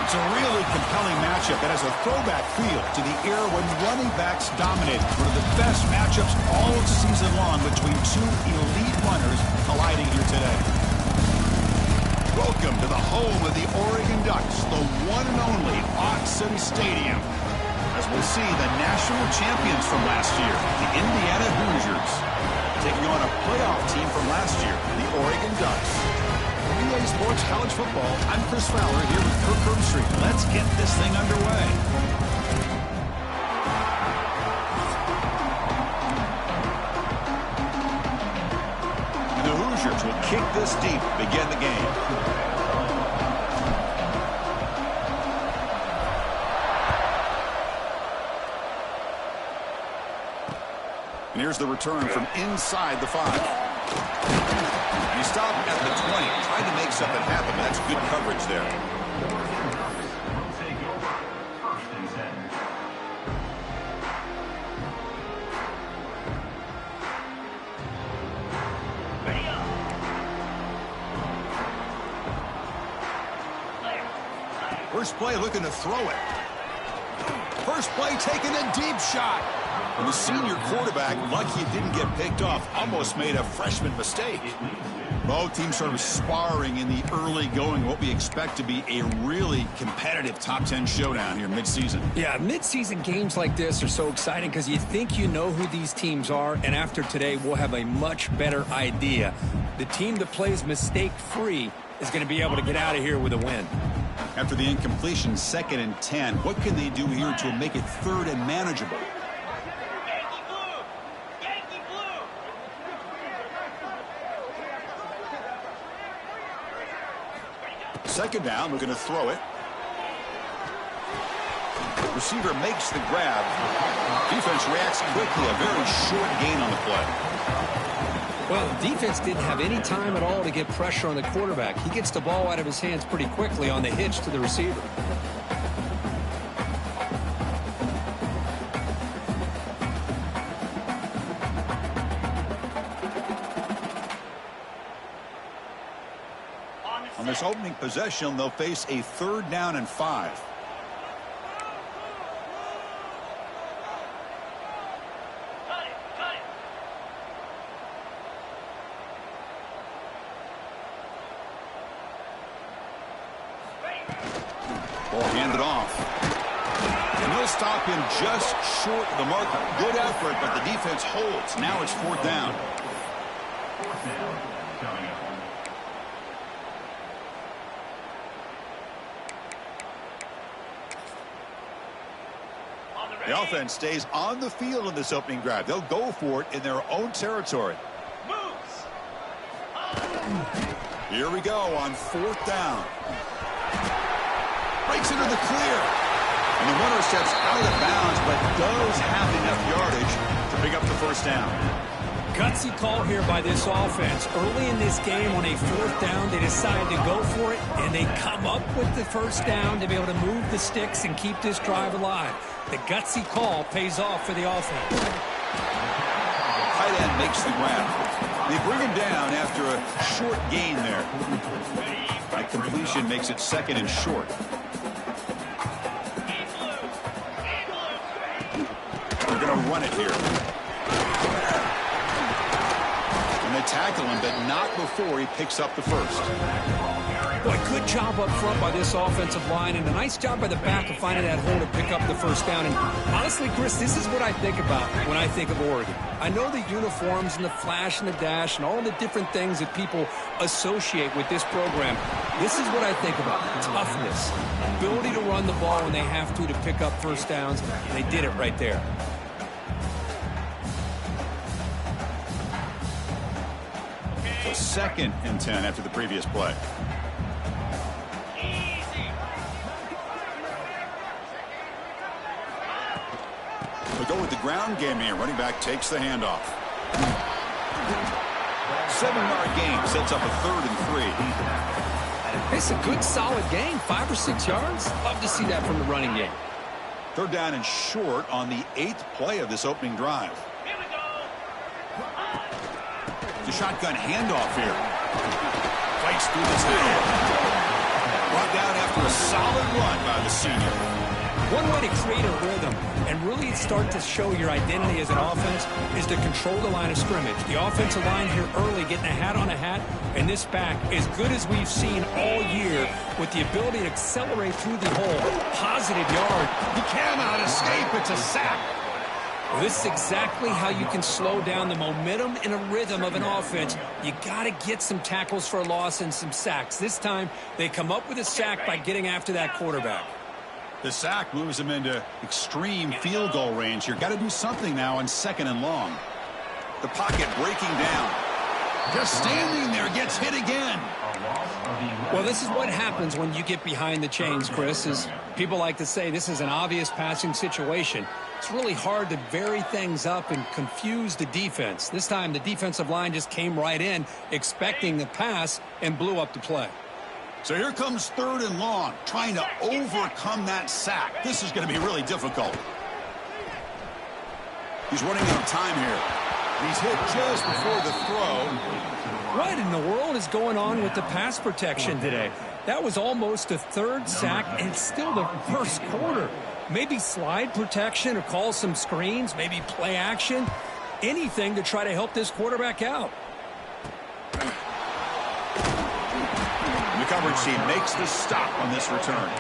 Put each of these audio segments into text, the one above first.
It's a really compelling matchup that has a throwback feel to the era when running backs dominated. One of the best matchups all season long between two elite runners colliding here today. Welcome to the home of the Oregon Ducks, the one and only Autzen Stadium. As we'll see the national champions from last year, the Indiana Hoosiers, taking on a playoff team from last year, the Oregon Ducks. EA Sports College Football, I'm Chris Fowler here with Kirk Herbstreit. Let's get this thing underway. And the Hoosiers will kick this deep to begin the game. And here's the return from inside the 5. And he stopped at the 20, trying to make something happen. That's good coverage there. First play looking to throw it. First play taking a deep shot. And the senior quarterback, lucky it didn't get picked off, almost made a freshman mistake. Both teams sort of sparring in the early going, what we expect to be a really competitive top 10 showdown here midseason. Yeah, midseason games like this are so exciting because you think you know who these teams are, and after today we'll have a much better idea. The team that plays mistake-free is going to be able to get out of here with a win. After the incompletion, 2nd and 10, what can they do here to make it 3rd and manageable? Second down, we're going to throw it. Receiver makes the grab. Defense reacts quickly. A very short gain on the play. Well, the defense didn't have any time at all to get pressure on the quarterback. He gets the ball out of his hands pretty quickly on the hitch to the receiver. On this opening possession, they'll face a 3rd down and 5. Ball handed off. And they'll stop him just short of the marker. Good effort, but the defense holds. Now it's 4th down. The offense stays on the field in this opening drive. They'll go for it in their own territory. Here we go on 4th down. Breaks into the clear. And the runner steps out of bounds, but does have enough yardage to pick up the 1st down. Gutsy call here by this offense. Early in this game on a 4th down, they decide to go for it, and they come up with the 1st down to be able to move the sticks and keep this drive alive. The gutsy call pays off for the offense. Tight end makes the grab. They bring him down after a short gain there. That completion makes it 2nd and short. They're going to run it here. And they tackle him, but not before he picks up the 1st. Boy, good job up front by this offensive line, and a nice job by the back of finding that hole to pick up the 1st down. And honestly, Chris, this is what I think about when I think of Oregon. I know the uniforms and the flash and the dash and all the different things that people associate with this program. This is what I think about. Toughness, ability to run the ball when they have to pick up 1st downs. They did it right there. So 2nd and 10 after the previous play. They'll go with the ground game here. Running back takes the handoff. 7-yard gain sets up a 3rd and 3. It's a good, solid gain. 5 or 6 yards. Love to see that from the running game. 3rd down and short on the 8th play of this opening drive. Here we go. The shotgun handoff here. Fights through the tail. Brought down after a solid run by the senior. One way to create a rhythm and really start to show your identity as an offense is to control the line of scrimmage. The offensive line here early getting a hat on a hat, and this back as good as we've seen all year with the ability to accelerate through the hole. Positive yard. He cannot escape. It's a sack. Well, this is exactly how you can slow down the momentum and a rhythm of an offense. You got to get some tackles for a loss and some sacks. This time, they come up with a sack by getting after that quarterback. The sack moves him into extreme field goal range here. Got to do something now on 2nd and long. The pocket breaking down. Just standing there, gets hit again. Well, this is what happens when you get behind the chains, Chris. Is people like to say this is an obvious passing situation. It's really hard to vary things up and confuse the defense. This time, the defensive line just came right in, expecting the pass, and blew up the play. So here comes 3rd and long, trying to overcome that sack. This is going to be really difficult. He's running out of time here. He's hit just before the throw. What in the world is going on with the pass protection today? That was almost a 3rd sack, and it's still the 1st quarter. Maybe slide protection or call some screens, maybe play action, anything to try to help this quarterback out. The coverage team makes the stop on this return.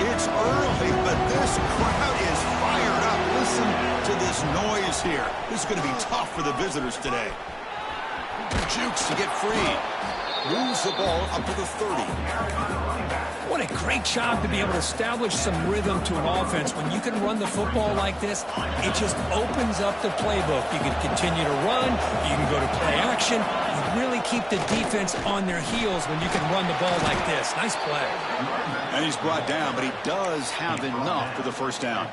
It's early, but this crowd is fired up. Listen to this noise here. This is going to be tough for the visitors today. Jukes to get free. Moves the ball up to the 30. What a great job to be able to establish some rhythm to an offense. When you can run the football like this, it just opens up the playbook. You can continue to run. You can go to play action. You really keep the defense on their heels when you can run the ball like this. Nice play. And he's brought down, but he does have enough for the 1st down.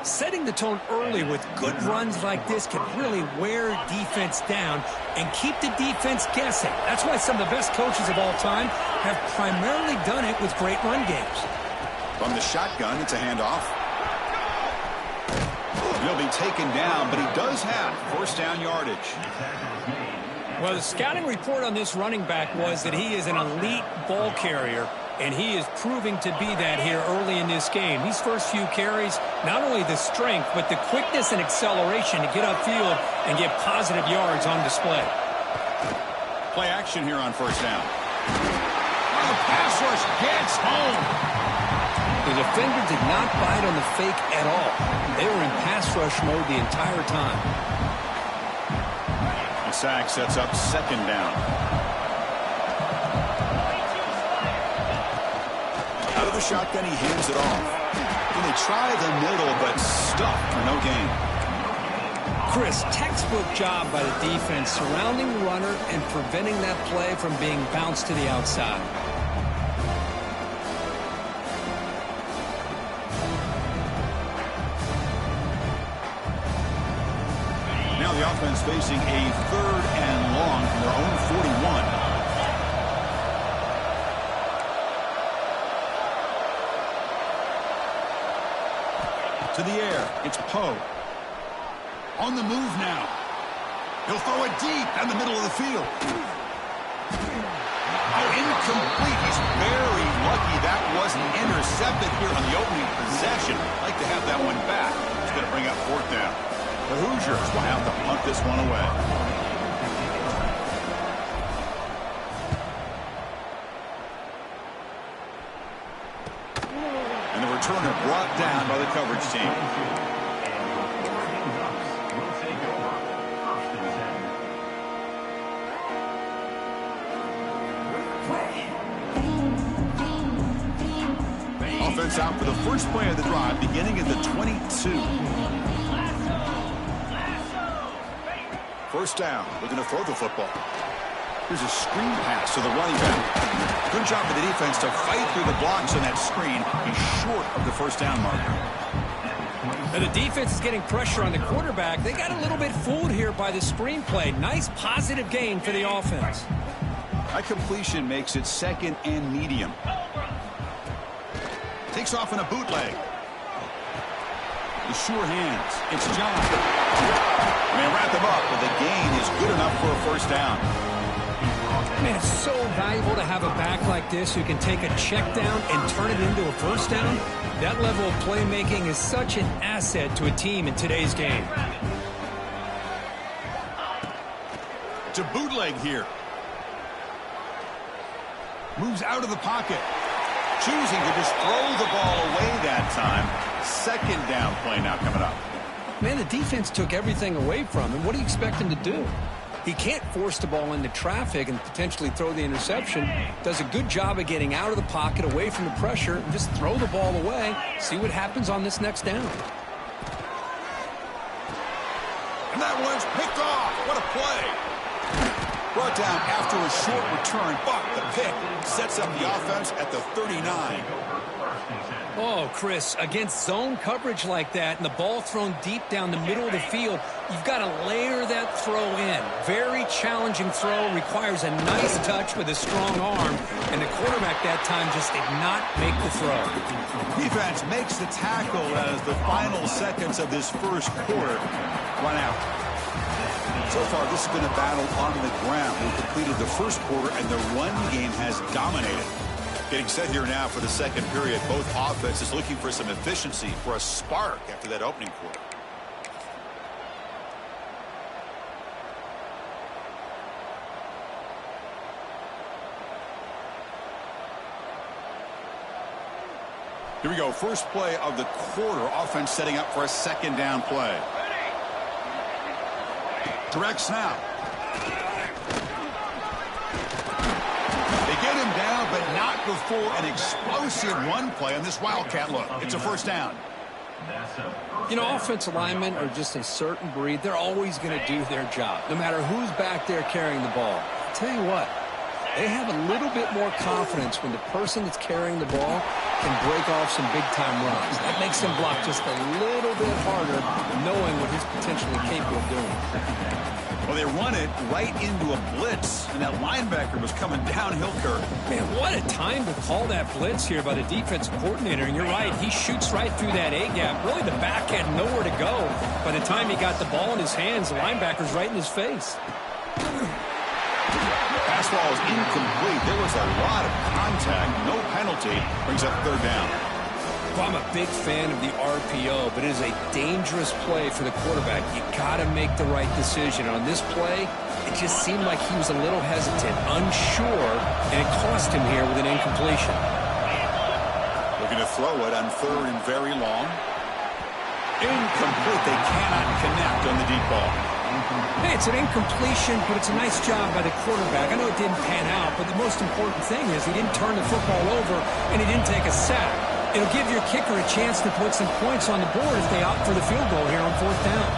Setting the tone early with good runs like this can really wear defense down and keep the defense guessing. That's why some of the best coaches of all time have primarily done it with great run games. From the shotgun, it's a handoff. He'll be taken down, but he does have 1st down yardage. Well, the scouting report on this running back was that he is an elite ball carrier, and he is proving to be that here early in this game. These first few carries, not only the strength, but the quickness and acceleration to get upfield and get positive yards on display. Play action here on 1st down. The pass rush gets home. The defender did not bite on the fake at all. They were in pass rush mode the entire time. The sack sets up 2nd down. Out of the shotgun, he hands it off. And they try the middle, but stuffed for no gain. Chris, textbook job by the defense surrounding the runner and preventing that play from being bounced to the outside. Now the offense facing a 3rd and long from their own 41. To the air, it's Poe. On the move now. He'll throw it deep down the middle of the field. Oh, incomplete. He's very lucky that wasn't intercepted here on the opening possession. Like to have that one back. He's going to bring up 4th down. The Hoosiers will have to punt this one away. And the returner brought down by the coverage team. Offense out for the first play of the drive, beginning at the 22. 1st down. We're going to throw the football. Here's a screen pass to the running back. Good job for the defense to fight through the blocks on that screen. He's short of the 1st down marker. And the defense is getting pressure on the quarterback. They got a little bit fooled here by the screenplay. Nice positive gain for the offense. That completion makes it second and medium. Takes off in a bootleg. The sure hands. It's John. And they wrap him up, but the gain is good enough for a first down. Man, it's so valuable to have a back like this who can take a check down and turn it into a first down. That level of playmaking is such an asset to a team in today's game. To bootleg here. Moves out of the pocket. Choosing to just throw the ball away that time. Second down play now coming up. Man, the defense took everything away from him. What do you expect him to do? He can't force the ball into traffic and potentially throw the interception. Does a good job of getting out of the pocket, away from the pressure, and just throw the ball away. See what happens on this next down. And that one's picked off. What a play. Brought down after a short return, but the pick sets up the offense at the 39. Oh, Chris, against zone coverage like that and the ball thrown deep down the middle of the field, you've got to layer that throw in. Very challenging throw, requires a nice touch with a strong arm, and the quarterback that time just did not make the throw. Defense makes the tackle as the final seconds of this first quarter run out. So far, this has been a battle on the ground. We've completed the first quarter, and the run game has dominated. Getting set here now for the second period. Both offenses looking for some efficiency, for a spark after that opening quarter. Here we go. First play of the quarter. Offense setting up for a second down play. Direct snap. They get him down, but not before an explosive run play on this Wildcat look. It's a first down. You know, offensive linemen are just a certain breed. They're always going to do their job, no matter who's back there carrying the ball. I'll tell you what, they have a little bit more confidence when the person that's carrying the ball can break off some big-time runs. That makes them block just a little bit harder, knowing what he's potentially capable of doing. Well, they run it right into a blitz, and that linebacker was coming downhill curve. Man, what a time to call that blitz here by the defensive coordinator. And you're right, he shoots right through that A-gap. Really, the back had nowhere to go. By the time he got the ball in his hands, the linebacker's right in his face. Pass ball is incomplete. There was a lot of contact. No penalty. Brings up third down. Well, I'm a big fan of the RPO, but it is a dangerous play for the quarterback. You got to make the right decision. On this play, it just seemed like he was a little hesitant, unsure, and it cost him here with an incompletion. Looking to throw it on third and very long. Incomplete. They cannot connect on the deep ball. Hey, it's an incompletion, but it's a nice job by the quarterback. I know it didn't pan out, but the most important thing is he didn't turn the football over and he didn't take a sack. It'll give your kicker a chance to put some points on the board if they opt for the field goal here on fourth down.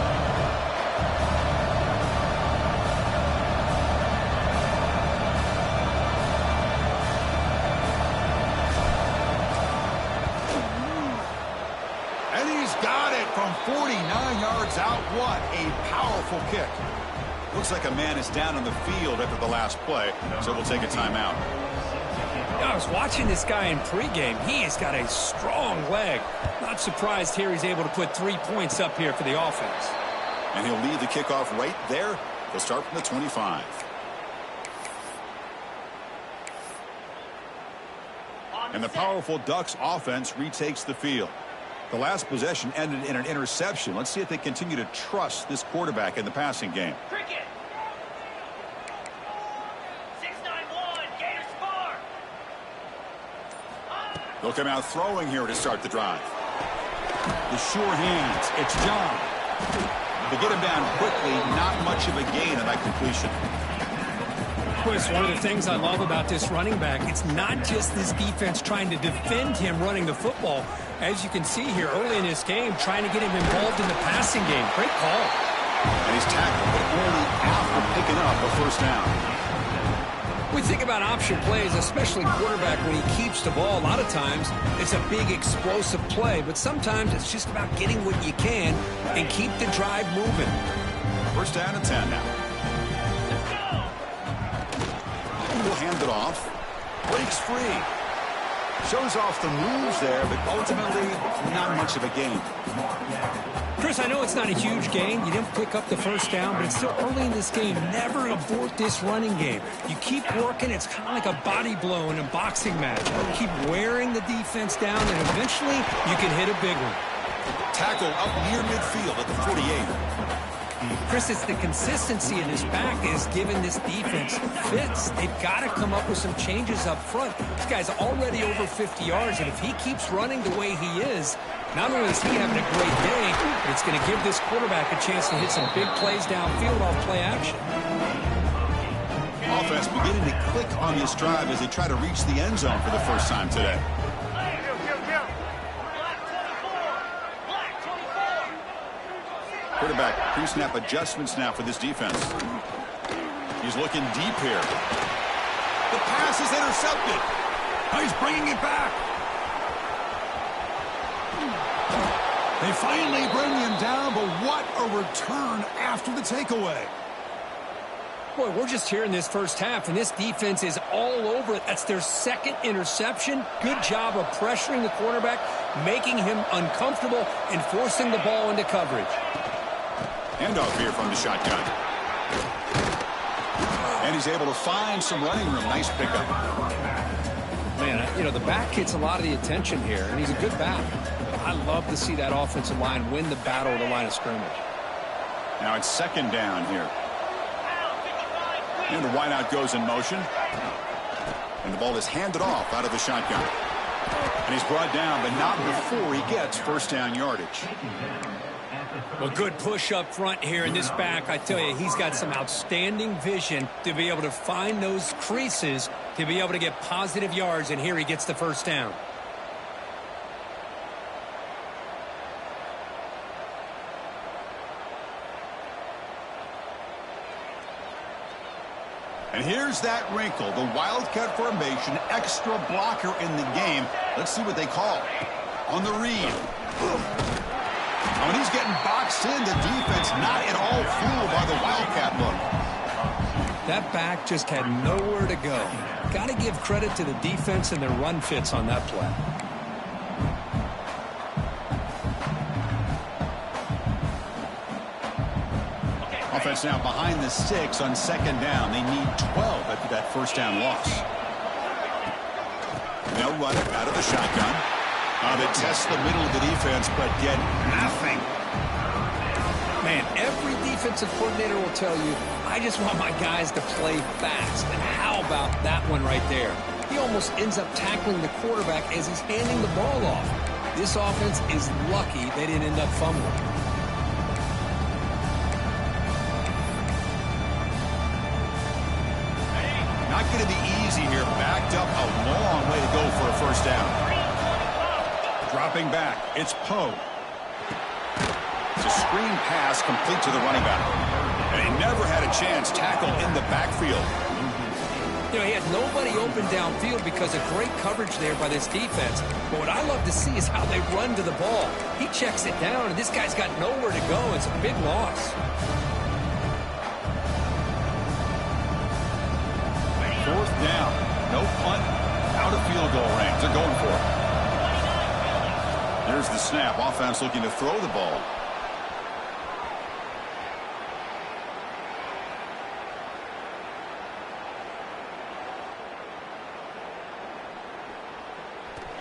And he's got it from 49 yards out. What a powerful kick. Looks like a man is down on the field after the last play, so we'll take a timeout. I was watching this guy in pregame. He has got a strong leg. Not surprised here he's able to put 3 points up here for the offense. And he'll lead the kickoff right there. They'll start from the 25. And the powerful Ducks offense retakes the field. The last possession ended in an interception. Let's see if they continue to trust this quarterback in the passing game. They'll come out throwing here to start the drive. The sure hands. It's John. They get him down quickly. Not much of a gain on that completion. Chris, one of the things I love about this running back, it's not just this defense trying to defend him running the football. As you can see here early in this game, trying to get him involved in the passing game. Great call. And he's tackled, but only after picking up a first down. We think about option plays, especially quarterback when he keeps the ball. A lot of times, it's a big explosive play, but sometimes it's just about getting what you can and keep the drive moving. First down and 10 now. We'll hand it off. Breaks free. Shows off the moves there, but ultimately not much of a gain. Chris, I know it's not a huge gain. You didn't pick up the first down, but it's still early in this game. Never abort this running game. You keep working. It's kind of like a body blow in a boxing match. Keep wearing the defense down, and eventually you can hit a big one. Tackle up near midfield at the 48. Chris, it's the consistency in his back is giving this defense fits. They've got to come up with some changes up front. This guy's already over 50 yards, and if he keeps running the way he is, not only is he having a great day, but it's going to give this quarterback a chance to hit some big plays downfield off play action. Offense beginning to click on this drive as they try to reach the end zone for the first time today. Quarterback pre-snap adjustments now for this defense. He's looking deep here. The pass is intercepted. Now he's bringing it back. They finally bring him down, but what a return after the takeaway. Boy, we're just here in this first half, and this defense is all over it. That's their second interception. Good job of pressuring the quarterback, making him uncomfortable, and forcing the ball into coverage. Handoff here from the shotgun. And he's able to find some running room. Nice pickup. Man, you know, the back gets a lot of the attention here, and he's a good back. I love to see that offensive line win the battle at the line of scrimmage. Now it's second down here. And the wideout goes in motion. And the ball is handed off out of the shotgun. And he's brought down, but not before he gets first down yardage. Well, good push up front here in this back. I tell you, he's got some outstanding vision to be able to find those creases to be able to get positive yards, and here he gets the first down. And here's that wrinkle, the Wildcat formation, extra blocker in the game. Let's see what they call on the read. When he's getting boxed in, the defense not at all fooled by the Wildcat look. That back just had nowhere to go. Got to give credit to the defense and their run fits on that play. Offense now behind the 6 on second down. They need 12 after that first down loss. Now run it out of the shotgun. They test the middle of the defense, but get nothing. Man, every defensive coordinator will tell you, I just want my guys to play fast. And how about that one right there? He almost ends up tackling the quarterback as he's handing the ball off. This offense is lucky they didn't end up fumbling. Not going to be easy here. Backed up a long way to go for a first down. Dropping back, it's Poe. It's a screen pass complete to the running back. And he never had a chance tackle in the backfield. You know, he had nobody open downfield because of great coverage there by this defense. But what I love to see is how they run to the ball. He checks it down, and this guy's got nowhere to go. It's a big loss. Fourth down. No punt. Out of field goal range. They're going for it. There's the snap. Offense looking to throw the ball.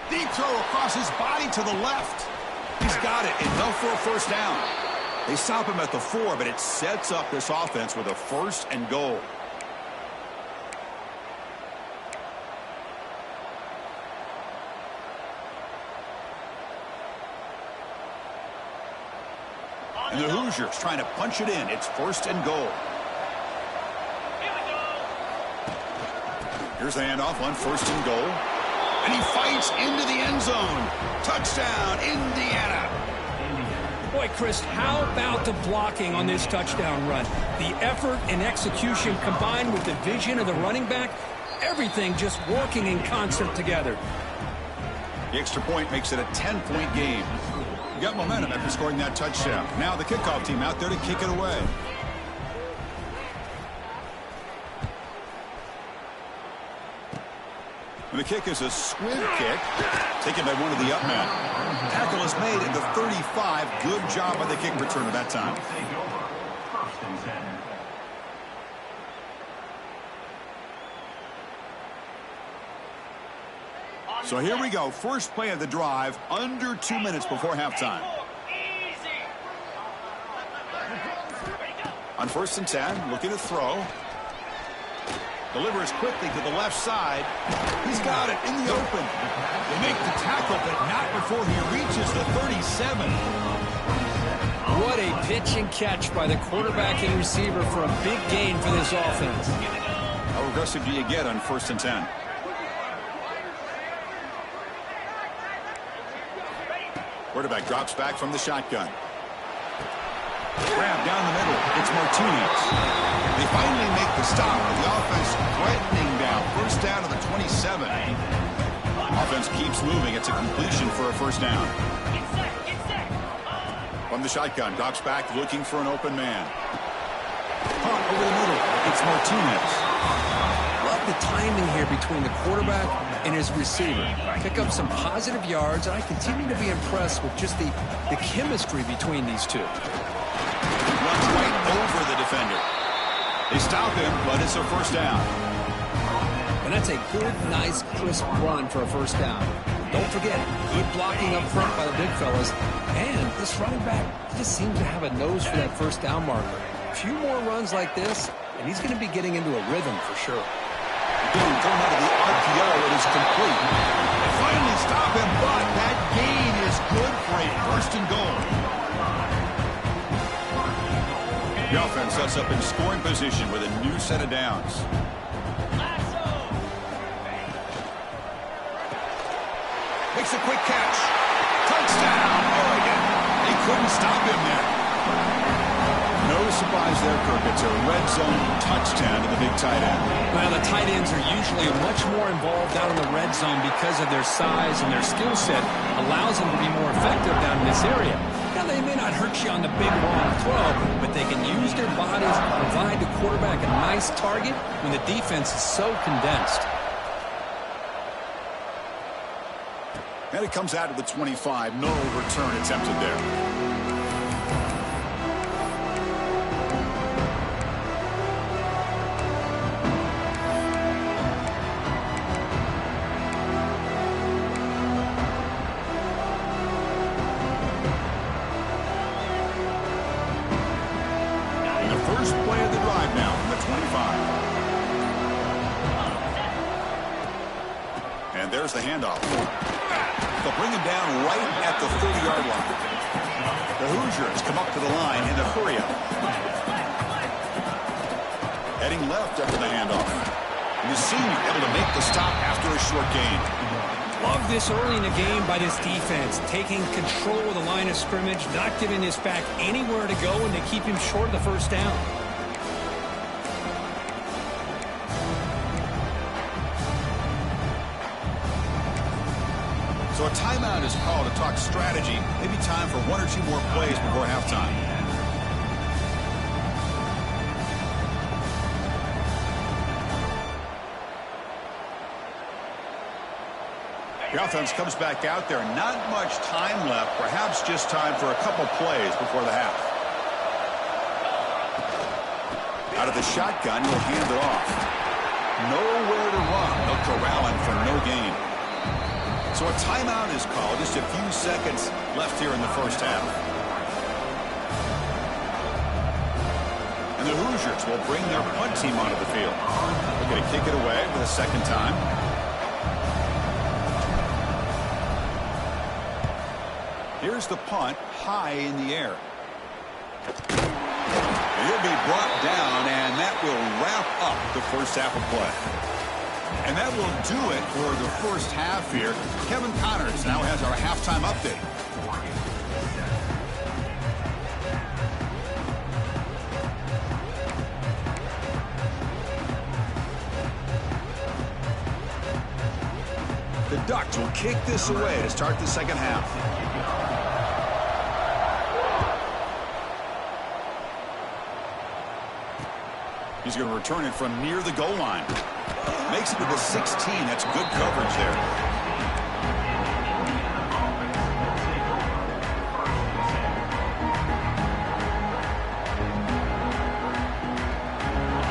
Deep throw across his body to the left. He's got it. Enough for a first down. They stop him at the 4, but it sets up this offense with a first and goal. And the Hoosiers trying to punch it in. It's first and goal. Here's the handoff on first and goal. And he fights into the end zone. Touchdown, Indiana. Boy, Chris, how about the blocking on this touchdown run? The effort and execution combined with the vision of the running back, Everything just working in concert together. The extra point makes it a 10-point game. You got momentum after scoring that touchdown. Now the kickoff team out there to kick it away. And the kick is a squib kick, taken by one of the up men. Tackle is made at the 35. Good job by the kick returner that time. So here we go. First play of the drive, under 2 minutes before halftime. On 1st and 10, looking to throw. Delivers quickly to the left side. He's got it in the open. They make the tackle, but not before he reaches the 37. What a pitch and catch by the quarterback and receiver for a big gain for this offense. How aggressive do you get on 1st and 10? Quarterback drops back from the shotgun. Grab down the middle. It's Martinez. They finally make the stop. The offense threatening down. First down to the 27. Offense keeps moving. It's a completion for a first down. From the shotgun, drops back looking for an open man. Punt over the middle. It's Martinez. Love the timing here between the quarterback and his receiver. Pick up some positive yards, and I continue to be impressed with just the chemistry between these two. Runs right over the defender. They stop him, but it's a first down. And that's a good, nice, crisp run for a first down. Don't forget, good blocking up front by the big fellas. And this running back just seems to have a nose for that first down marker. A few more runs like this, and he's going to be getting into a rhythm for sure. Being thrown out of the RPO, it is complete. They finally stop him, but that gain is good for a first and goal. The offense sets up in scoring position with a new set of downs. Makes a quick catch. Touchdown, Oregon. They couldn't stop him there. No surprise there, Kirk. It's a red zone touchdown to the big tight end. Well, the tight ends are usually much more involved down in the red zone because of their size and their skill set allows them to be more effective down in this area. Now, they may not hurt you on the big long throw, but they can use their bodies to provide the quarterback a nice target when the defense is so condensed. And it comes out of the 25. No return attempted there. There's the handoff. They'll bring him down right at the 30-yard line. The Hoosiers come up to the line in a hurry up. Heading left after the handoff. And the senior able to make the stop after a short gain. Love this early in the game by this defense. Taking control of the line of scrimmage, not giving this back anywhere to go, and they keep him short of the first down. So a timeout is called to talk strategy. Maybe time for one or two more plays before halftime. The offense comes back out there. Not much time left. Perhaps just time for a couple plays before the half. Out of the shotgun, he'll hand it off. Nowhere to run. They'll corral him for no gain. So a timeout is called. Just a few seconds left here in the first half. And the Hoosiers will bring their punt team onto the field. They're going to kick it away for the second time. Here's the punt high in the air. He'll be brought down, and that will wrap up the first half of play. And that will do it for the first half here. Kevin Connors now has our halftime update. The Ducks will kick this away to start the second half. He's going to return it from near the goal line. Makes it to the 16. That's good coverage there.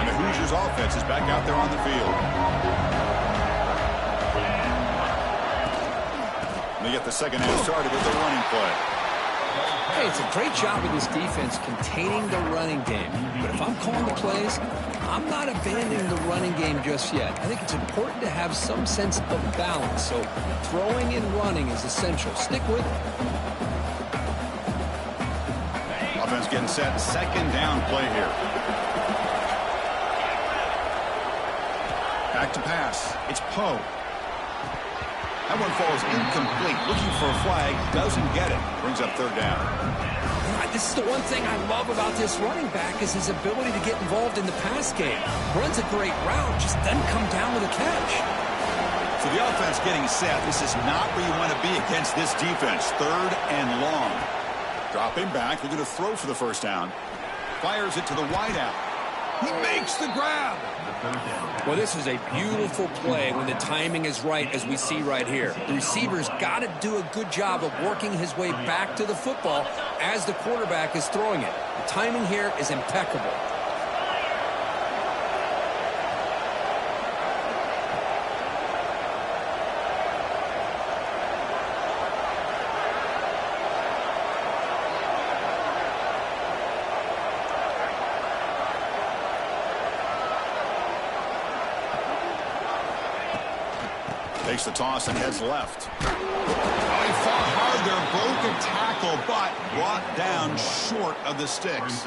And the Hoosiers offense is back out there on the field. They get the second half started with the running play. Hey, it's a great job with this defense containing the running game. But if I'm calling the plays, I'm not abandoning the running game just yet. I think it's important to have some sense of balance. So throwing and running is essential. Stick with it. Offense getting set. Second down play here. Back to pass. It's Poe. That one falls incomplete. Looking for a flag. Doesn't get it. Brings up third down. This is the one thing I love about this running back is his ability to get involved in the pass game. Runs a great route, just doesn't come down with a catch. So the offense getting set. This is not where you want to be against this defense. Third and long. Dropping back. They're going to throw for the first down. Fires it to the wideout. He makes the grab. Well, this is a beautiful play when the timing is right, as we see right here. The receiver's got to do a good job of working his way back to the football as the quarterback is throwing it. The timing here is impeccable. Takes the toss and heads left. Oh, he fought hard there. Broke a tackle, but brought down short of the sticks.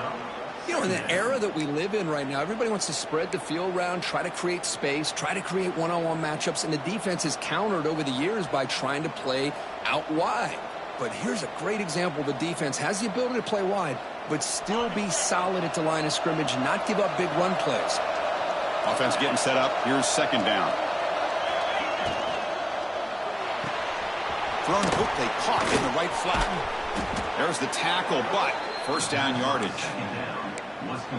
You know, in the era that we live in right now, everybody wants to spread the field around, try to create space, try to create one-on-one matchups, and the defense has countered over the years by trying to play out wide. But here's a great example. The defense has the ability to play wide, but still be solid at the line of scrimmage and not give up big run plays. Offense getting set up. Here's second down. Thrown hook, they caught in the right flat. There's the tackle, but first down yardage.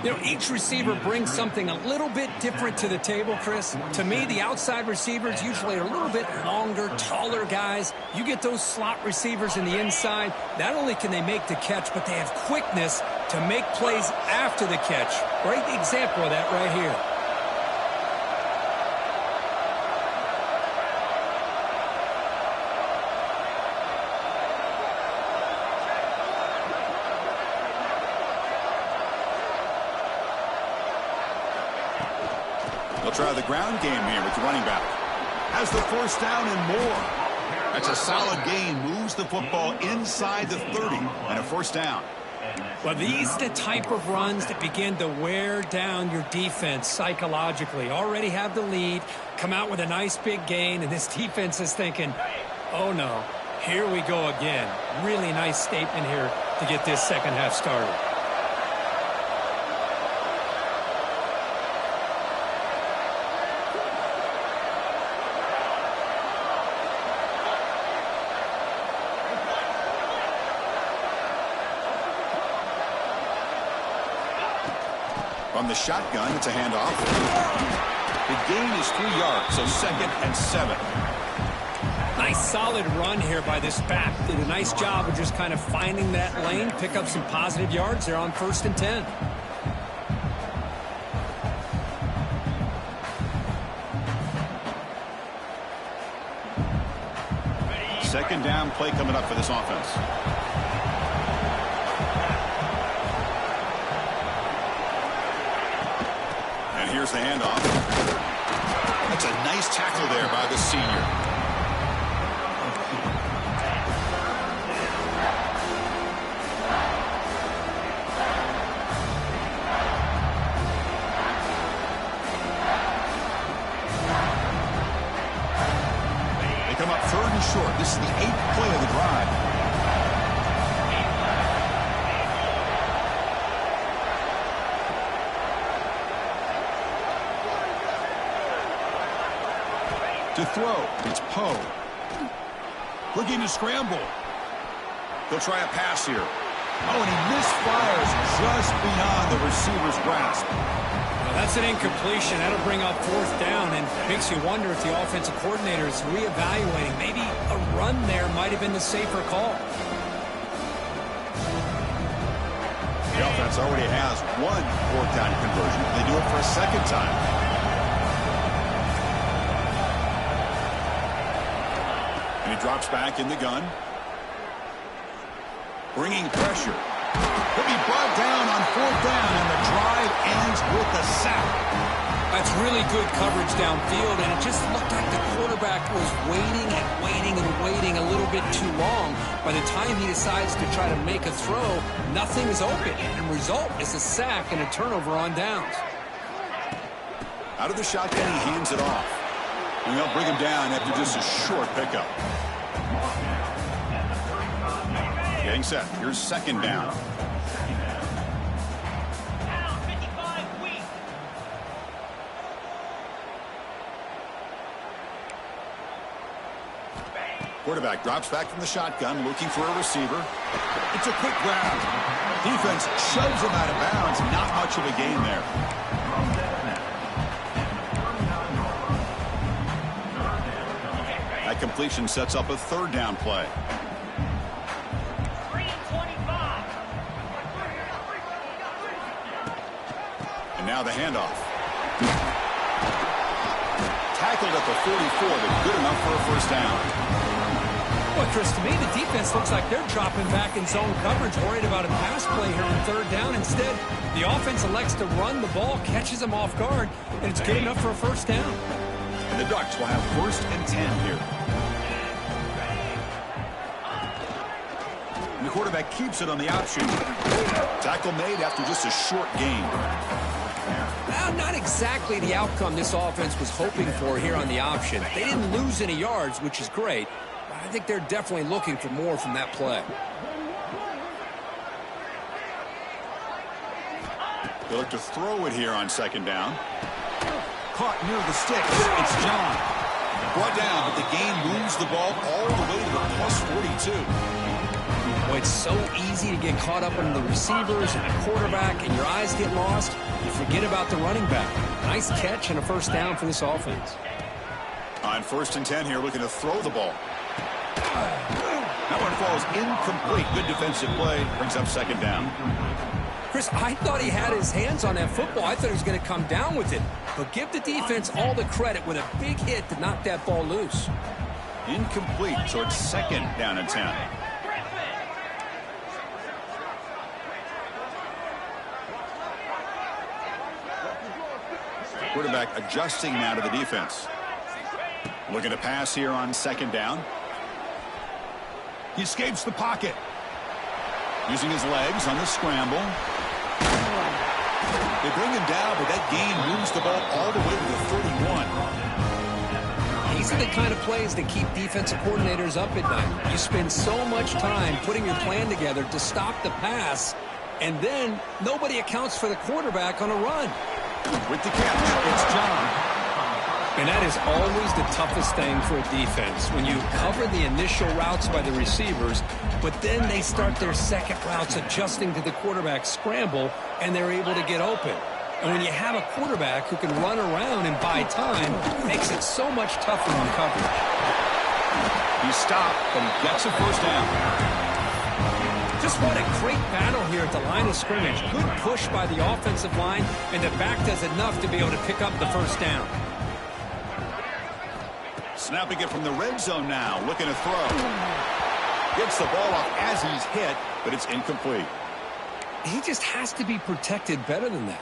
You know, each receiver brings something a little bit different to the table, Chris. To me, the outside receivers usually are a little bit longer, taller guys. You get those slot receivers in the inside, not only can they make the catch, but they have quickness to make plays after the catch. Great example of that right here. They'll try the ground game here with the running back. Has the first down and more. That's a solid gain. Moves the football inside the 30 and a first down. Well, these are the type of runs that begin to wear down your defense psychologically. Already have the lead, come out with a nice big gain, and this defense is thinking, oh no, here we go again. Really nice statement here to get this second half started. From the shotgun, it's a handoff. The gain is 3 yards, so second and 7. Nice solid run here by this back. Did a nice job of just kind of finding that lane, pick up some positive yards there on 1st and 10. Second down play coming up for this offense. And here's the handoff. That's a nice tackle there by the senior. Come up 3rd and short. This is the 8th play of the drive. To throw, it's Poe. Looking to scramble. He'll try a pass here. Oh, and he misfires just beyond the receiver's grasp. Well, that's an incompletion. That'll bring up fourth down, and makes you wonder if the offensive coordinator is reevaluating. Maybe a run there might have been the safer call. The offense already has one fourth down conversion. They do it for a second time. And he drops back in the gun. Bringing pressure. He'll be brought down on fourth down, and the drive ends with a sack. That's really good coverage downfield, and it just looked like the quarterback was waiting and waiting and waiting a little bit too long. By the time he decides to try to make a throw, nothing is open, and the result is a sack and a turnover on downs. Out of the shotgun, he hands it off. And they'll bring him down after just a short pickup. Getting set. Here's second down. Quarterback drops back from the shotgun, looking for a receiver. It's a quick grab. Defense shoves him out of bounds. Not much of a gain there. That completion sets up a third down play. And now the handoff. Tackled at the 44, but good enough for a first down. Well, Chris, to me, the defense looks like they're dropping back in zone coverage, worried about a pass play here on third down. Instead, the offense elects to run the ball, catches them off guard, and it's good enough for a first down. And the Ducks will have first and 10 here. And the quarterback keeps it on the option. Tackle made after just a short gain. Well, not exactly the outcome this offense was hoping for here on the option. They didn't lose any yards, which is great. I think they're definitely looking for more from that play. They look to throw it here on second down. Caught near the sticks. It's John. Brought down, but the gain moves the ball all the way to the plus 42. Well, it's so easy to get caught up in the receivers and the quarterback, and your eyes get lost. You forget about the running back. Nice catch and a first down for this offense. On first and 10 here, looking to throw the ball. That one falls incomplete. Good defensive play. Brings up second down. Chris, I thought he had his hands on that football. I thought he was going to come down with it. But give the defense all the credit with a big hit to knock that ball loose. Incomplete, so it's second down and 10. Quarterback adjusting now to the defense. Looking to pass here on second down. He escapes the pocket. Using his legs on the scramble. They bring him down, but that gain moves the ball all the way to the 31. These are the kind of plays that keep defensive coordinators up at night. You spend so much time putting your plan together to stop the pass, and then nobody accounts for the quarterback on a run. With the catch, it's John. And that is always the toughest thing for a defense, when you cover the initial routes by the receivers, but then they start their second routes adjusting to the quarterback's scramble, and they're able to get open. And when you have a quarterback who can run around and buy time, it makes it so much tougher on coverage. He stopped, but he gets a first down. Just what a great battle here at the line of scrimmage. Good push by the offensive line, and the back does enough to be able to pick up the first down. Snapping it from the red zone now, looking to throw. Gets the ball off as he's hit, but it's incomplete. He just has to be protected better than that.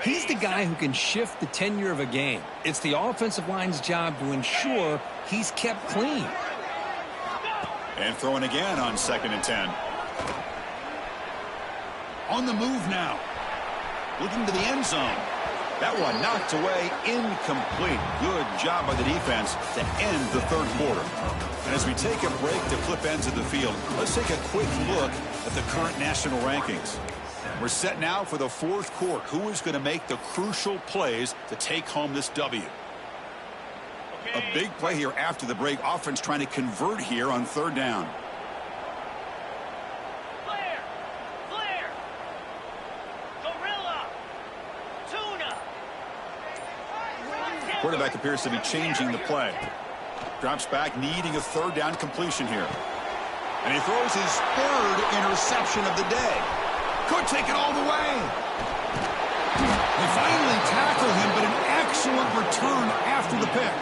He's the guy who can shift the tenure of a game. It's the offensive line's job to ensure he's kept clean. And throwing again on second and 10. On the move now. Looking to the end zone. That one knocked away, incomplete. Good job by the defense to end the third quarter. And as we take a break to flip ends of the field, let's take a quick look at the current national rankings. We're set now for the fourth quarter. Who is going to make the crucial plays to take home this W? A big play here after the break. Offense trying to convert here on third down. Quarterback appears to be changing the play. Drops back, needing a third down completion here. And he throws his third interception of the day. Could take it all the way. They finally tackle him, but an excellent return after the pick.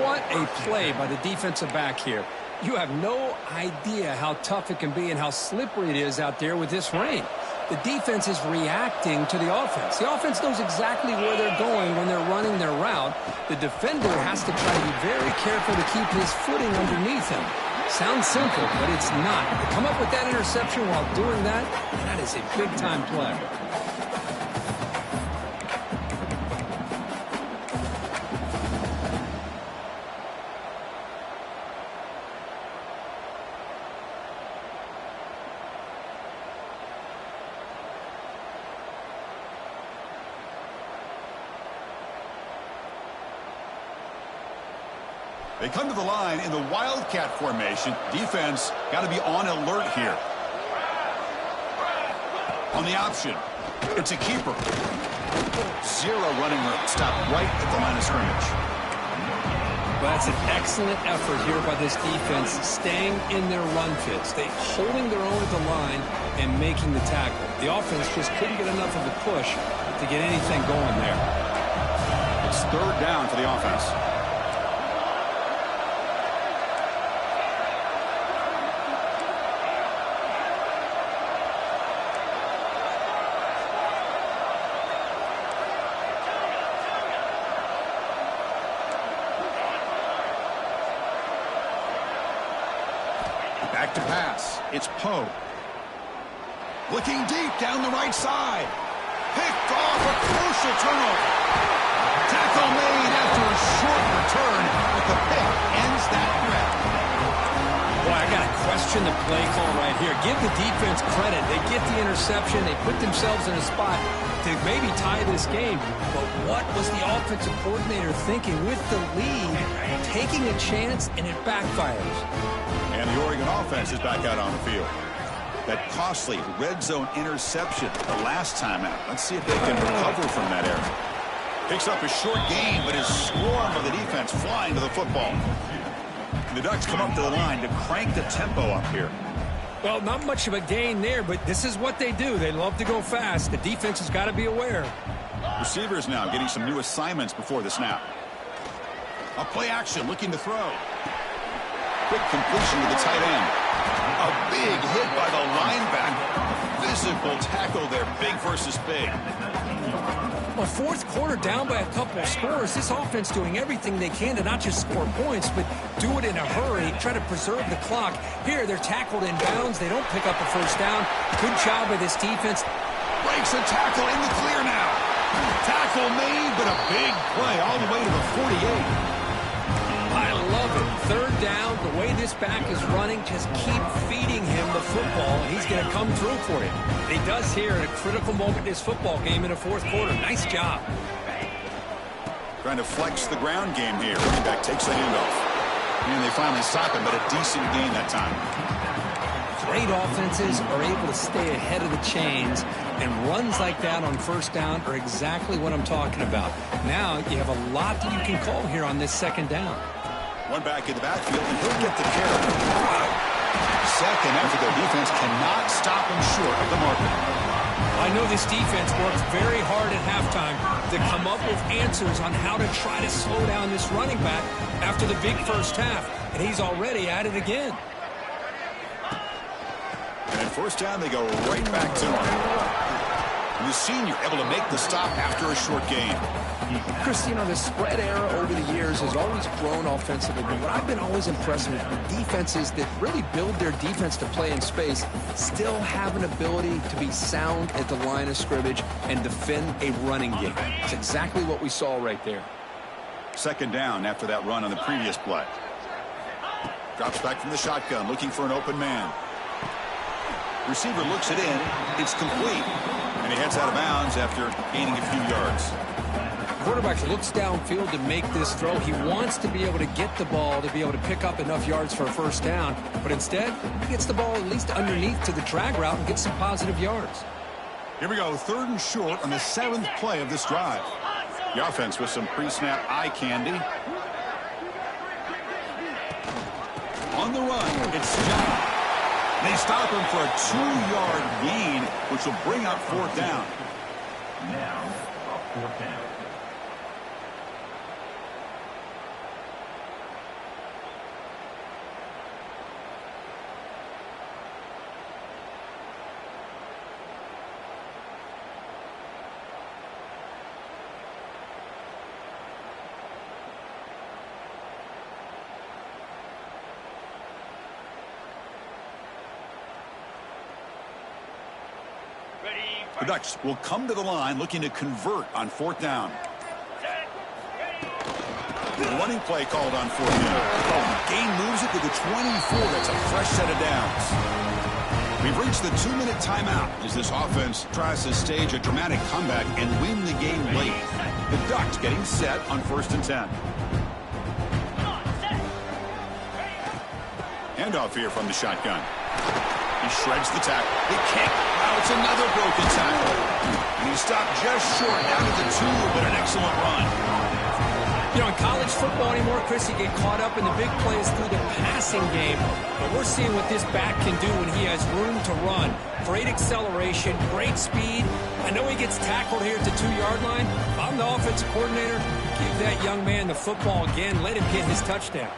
What a play by the defensive back here. You have no idea how tough it can be and how slippery it is out there with this rain. The defense is reacting to the offense. The offense knows exactly where they're going when they're running their route. The defender has to try to be very careful to keep his footing underneath him. Sounds simple, but it's not. To come up with that interception while doing that, that is a big-time play. They come to the line in the Wildcat formation. Defense got to be on alert here. On the option, it's a keeper. Zero running room. Stop right at the line of scrimmage. Well, that's an excellent effort here by this defense, staying in their run fits. They holding their own at the line and making the tackle. The offense just couldn't get enough of a push to get anything going there. It's third down for the offense. Back to pass. It's Poe. Looking deep down the right side. Picked off, a crucial turnover. Tackle made after a short return, but the pick ends that threat. Boy, I got to question the play call right here. Give the defense credit. They get the interception. They put themselves in a spot to maybe tie this game. But what was the offensive coordinator thinking with the lead? Taking a chance, and it backfires. And the Oregon offense is back out on the field. That costly red zone interception the last time out. Let's see if they can recover from that error. Picks up a short gain, but his swarm of the defense flying to the football. The Ducks come up to the line to crank the tempo up here. Well, not much of a gain there, but this is what they do. They love to go fast. The defense has got to be aware. Receivers now getting some new assignments before the snap. A play action, looking to throw. Quick completion to the tight end. A big hit by the linebacker. Physical tackle there, big versus big. Well, fourth quarter down by a couple of scores. This offense doing everything they can to not just score points, but do it in a hurry, try to preserve the clock. Here, they're tackled in bounds. They don't pick up a first down. Good job by this defense. Breaks a tackle in the clear now. Tackle made, but a big play all the way to the 48. I love it. Third down, the way this back is running, just keep feeding him the football, and he's going to come through for you. And he does here at a critical moment in this football game in the fourth quarter. Nice job. Trying to flex the ground game here. Running back takes the handoff. And they finally stop him, but a decent gain that time. Great offenses are able to stay ahead of the chains, and runs like that on first down are exactly what I'm talking about. Now you have a lot that you can call here on this second down. One back in the backfield, and he'll get the carry. Second effort, their defense cannot stop him short of the marker. I know this defense works very hard at halftime to come up with answers on how to try to slow down this running back after the big first half, and he's already at it again. And at first down, they go right back to him. And the senior able to make the stop after a short gain. Chris, you know, the spread era over the years has always grown offensively, but what I've been always impressed with the defenses that really build their defense to play in space still have an ability to be sound at the line of scrimmage and defend a running game. It's exactly what we saw right there. Second down after that run on the previous play. Drops back from the shotgun, looking for an open man. Receiver looks it in. It's complete. And he heads out of bounds after gaining a few yards. quarterback looks downfield to make this throw. He wants to be able to get the ball to be able to pick up enough yards for a first down. But instead, he gets the ball at least underneath to the drag route and gets some positive yards. Here we go, 3rd and short on the 7th play of this drive. The offense with some pre-snap eye candy. On the run, it's John. They stop him for a 2-yard gain, which will bring up 4th down. Now, 4th down. The Ducks will come to the line looking to convert on 4th down. The running play called on 4th down. Gain moves it to the 24. That's a fresh set of downs. We've reached the 2-minute timeout as this offense tries to stage a dramatic comeback and win the game late. The Ducks getting set on 1st and 10. Handoff here from the shotgun. He shreds the tackle. The kick. Now it's another broken tackle. And he stopped just short down to the 2, but an excellent run. You know, in college football anymore, Chris, you get caught up in the big plays through the passing game. But we're seeing what this back can do when he has room to run. Great acceleration, great speed. I know he gets tackled here at the 2-yard line. If I'm the offensive coordinator, give that young man the football again. Let him get his touchdown.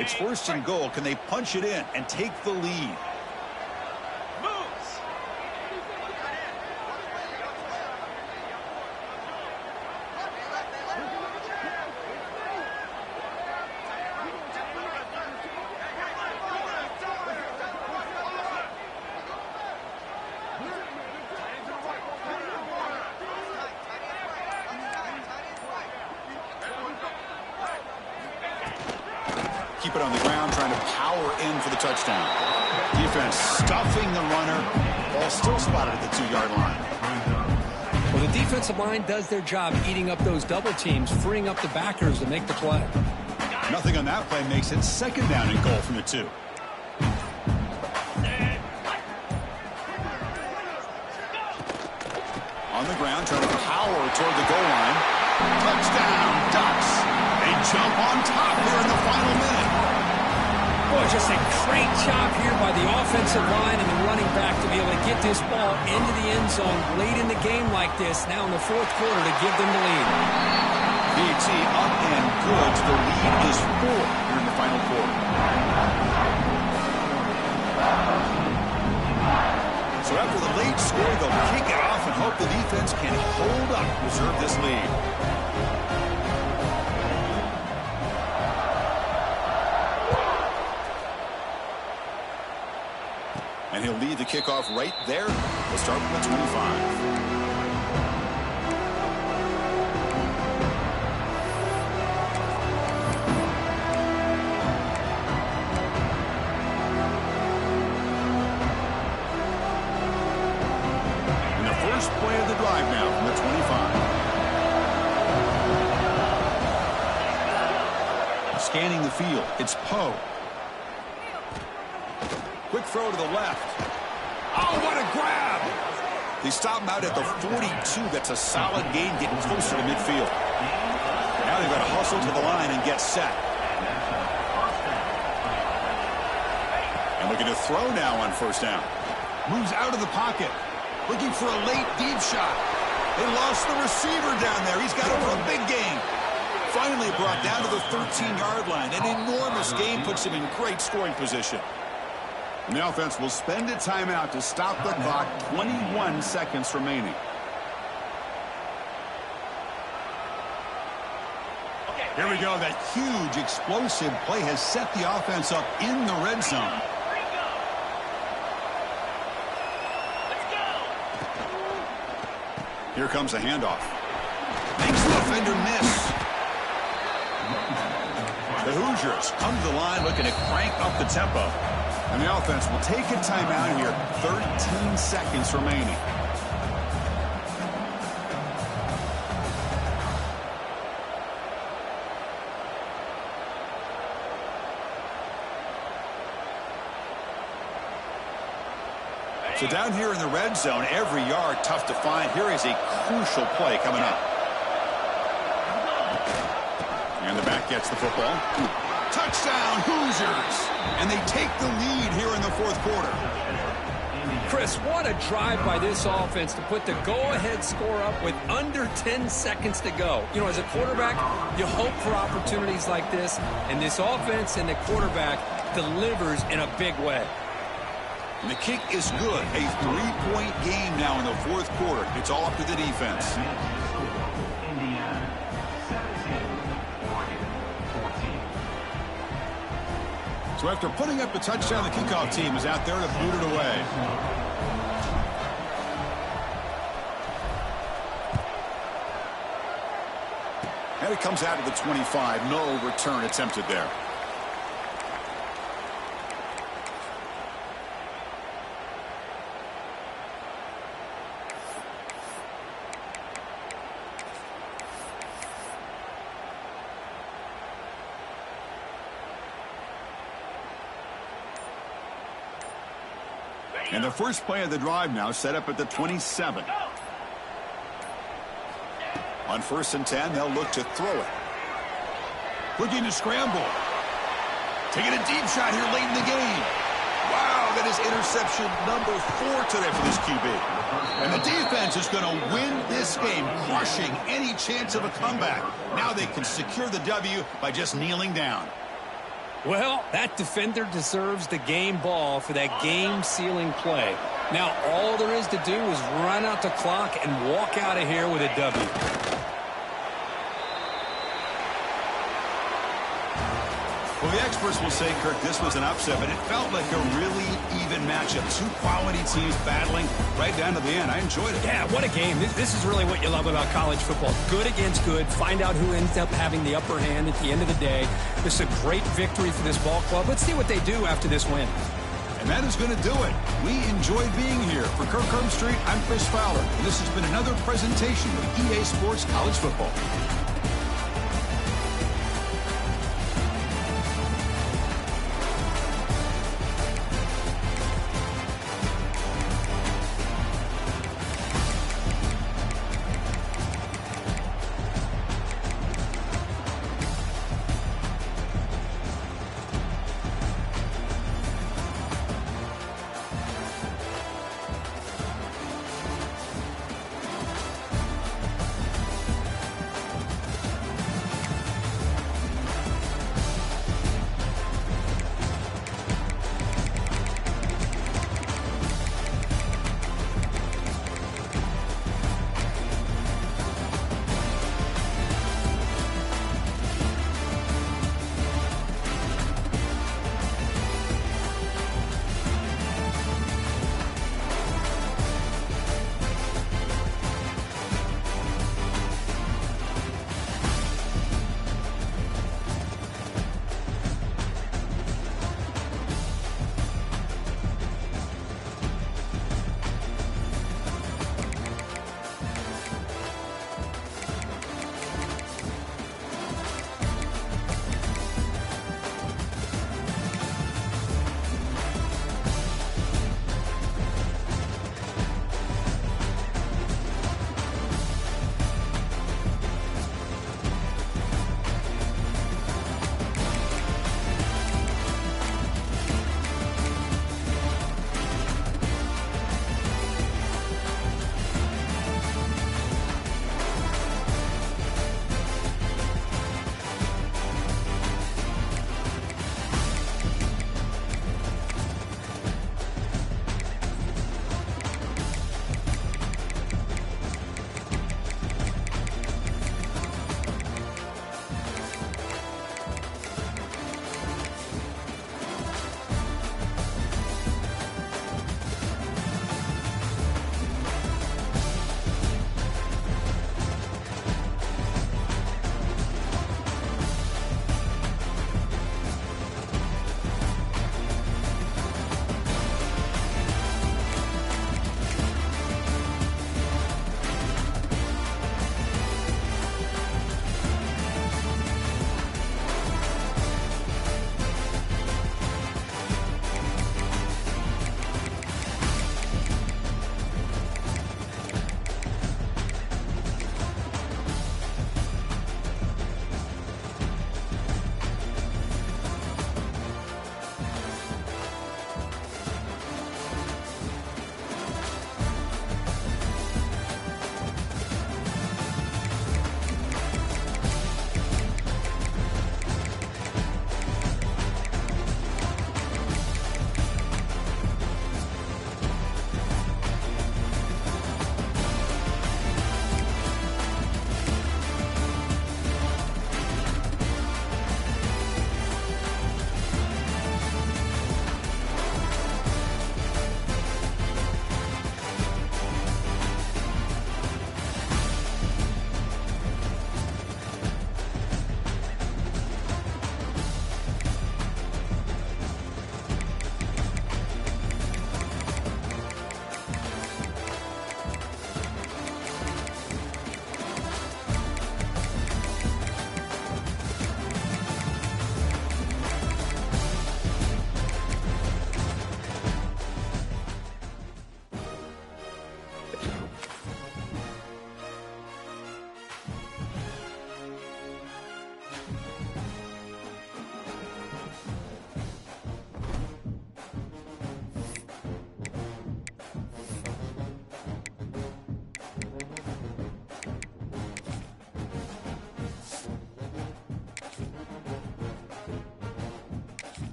It's 1st and goal. Can they punch it in and take the lead? Keep it on the ground, trying to power in for the touchdown. Defense stuffing the runner. Ball still spotted at the 2-yard line. Well, the defensive line does their job eating up those double teams, freeing up the backers to make the play. Nothing on that play makes it 2nd down and goal from the 2. On the ground, trying to power toward the goal line. Touchdown, Ducks. They jump on top here in the final minute. Boy, just a great job here by the offensive line and the running back to be able to get this ball into the end zone late in the game like this, now in the 4th quarter, to give them the lead. BT up and good. The lead is 4 here in the final quarter. So after the late score, they'll kick it off and hope the defense can hold up, preserve this lead. And he'll lead the kickoff right there. We'll start from the 25. First play of the drive now from the 25. Scanning the field, it's Poe. Quick throw to the left. Oh, what a grab! They stop him out at the 42. That's a solid gain, getting closer to midfield. Now they've got to hustle to the line and get set. And looking to throw now on 1st down. Moves out of the pocket. Looking for a late deep shot. They lost the receiver down there. He's got it for a big gain. Finally brought down to the 13-yard line. An enormous gain puts him in great scoring position. And the offense will spend a timeout to stop the clock. 21 seconds remaining. Here we go. That huge explosive play has set the offense up in the red zone. Here comes the handoff. Makes the defender miss. The Hoosiers come to the line looking to crank up the tempo. And the offense will take a timeout here. 13 seconds remaining. So down here in the red zone, every yard tough to find. Here is a crucial play coming up. And the back gets the football. Touchdown, Hoosiers! And they take the lead here in the fourth quarter. Chris, what a drive by this offense to put the go-ahead score up with under 10 seconds to go. You know, as a quarterback, you hope for opportunities like this, and this offense and the quarterback delivers in a big way. And the kick is good. A 3-point game now in the fourth quarter. It's all up to the defense. So after putting up a touchdown, the kickoff team is out there to boot it away. And it comes out of the 25. No return attempted there. And the first play of the drive now set up at the 27. On 1st and 10, they'll look to throw it. Looking to scramble. Taking a deep shot here late in the game. Wow, that is interception number 4 today for this QB. And the defense is going to win this game, crushing any chance of a comeback. Now they can secure the W by just kneeling down. Well, that defender deserves the game ball for that game-sealing play. Now, all there is to do is run out the clock and walk out of here with a W. Well, the experts will say, Kirk, this was an upset, but it felt like a really even matchup. Two quality teams battling right down to the end. I enjoyed it. Yeah, what a game. This is really what you love about college football. Good against good. Find out who ends up having the upper hand at the end of the day. This is a great victory for this ball club. Let's see what they do after this win. And that is going to do it. We enjoyed being here. For Kirk Herbstreit, I'm Chris Fowler. And this has been another presentation of EA Sports College Football.